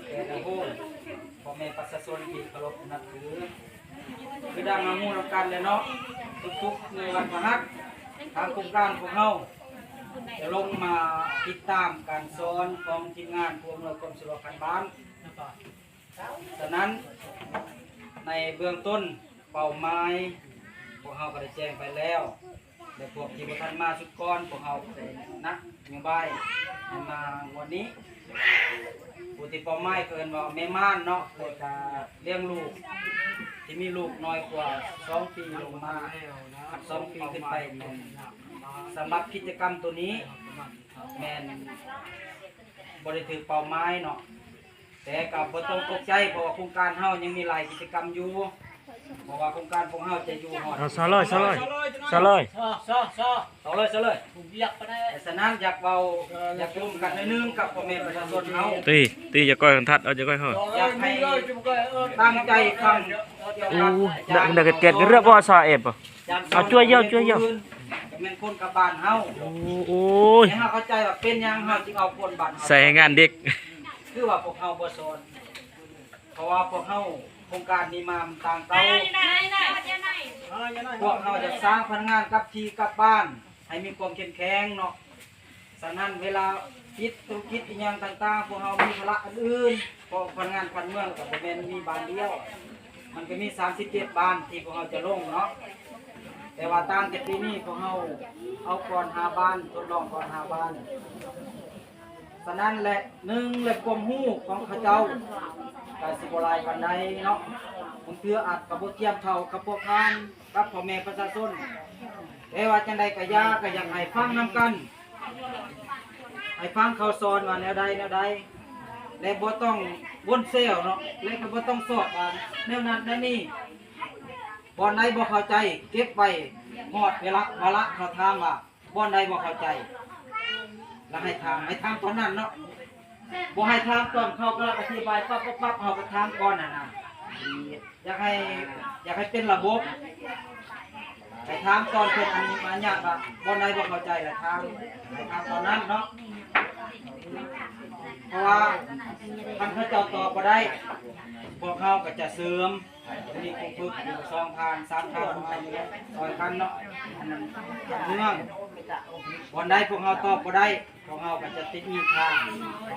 แต่ละโฮมพ่อแม่ประชาชนที่เคารพนับถือคือดังมาหมู่นำกันเลยเนาะทุกๆในวันพฤหัสทางโครงการของเราจะลงมาติดตามการสอนของทีมงานผู้อำนวยความสะดวกทางบ้านฉะนั้นในเบื้องต้นเป้าหมายพวกเราก็ได้แจ้งไปแล้วแต่พวกที่บ่ทันมาสุดก่อนพวกเราเป็นนักยังบายให้มาวันนี้ผู้ที่เป้าหมายเกินว่าแม่ม่านเนาะเลยก็เลี้ยงลูกที่มีลูกน้อยกว่า2 ปีลงมา2 ปีขึ้นไปแม่นสำหรับกิจกรรมตัวนี้แม่นบ่ได้ถือเป้าหมายเนาะแต่ก็บ่ต้องตกใจเพราะว่าโครงการเฮายังมีหลายกิจกรรมอยู่เพราะว่าโครงการของเฮาจะอยู่ฮอด เอาซะเลยซะเลยซะเลย ต่อเลยผมอยากไปได้ฉะนั้นอยากเบาอยากร่วมกันหน่อยนึงกับพ่อแม่ประชาชนเฮา ตีจะก้อยกันทัดเอาจะก้อยเฮา อยากให้ตั้งใจฟังเกี่ยว โอ้ กับ เด็กเกตกันเรื่องบ่ซาเอฟอ่ะ เอาช่วยเยอะช่วยเยอะ กับแม่นคนกับบ้านเฮา โอ้ย ให้เฮาเข้าใจว่าเป็นหยังเฮาจึงเอาคนบ้านเฮา ใส่งานเด็ก คือว่าพวกเฮาบ่สอนเพราะว่าพวกเฮาโครงการนี้มามันต่างเก่าพวกเฮาจะสร้างพนักงานกับที่กับบ้านให้มีความเข้มแข็งเนาะฉะนั้นเวลาคิดธุรกิจอีหยังต่างๆพวกเฮามีภาระอื่นๆเพราะพนักงานพันเมืองก็บ่แม่นมีบ้านเดียวมันก็มี37บ้านที่พวกเฮาจะลงเนาะแต่ว่าต่างจากปีนี้พวกเฮาเอาก่อน5บ้านทดลองก่อน5บ้านฉะนั้นแหละ1และความรู้ของเขาเจ้าก็สิบ่หลายปานใดเนาะผมเชื่ออาจก็บ่เทียมเท่ากับพวกท่านกับพ่อแม่ประชาชนแต่ว่าจังใดก็อยากให้ฟังนํกันให้ฟังเขาสอนว่าแนวใดและบ่ต้องวนเซลเนาะและก็บ่ต้องสอบว่าแนวนั้นแนวนี้บ่อนใดบ่เข้าใจเก็บไว้ฮอดเวลาเขาถามว่าบ่อนใดบ่เข้าใจแล้วให้ถามตอนนั้นเนาะบ่ให้ถามตอนเขาก็อธิบายปั๊บเฮาก็ถามก่อนน่ะนะอยากให้เป็นระบบให้ถามตอนเพิ่นอันนี้มายากว่าบ่อนใดบ่เข้าใจแล้วให้ถามตอนนั้นเนาะเพราะว่าคันเขาเจ้าตอบบ่ได้พวกเขาก็จะเสริมมีครูฝึกอยู่2 ทาง 3 ทางประมาณนี้ซอยกันเนาะอันนั้นเมืองบ่อนใดพวกเขาตอบบ่ได้พวกเขาก็จะติดมีทาง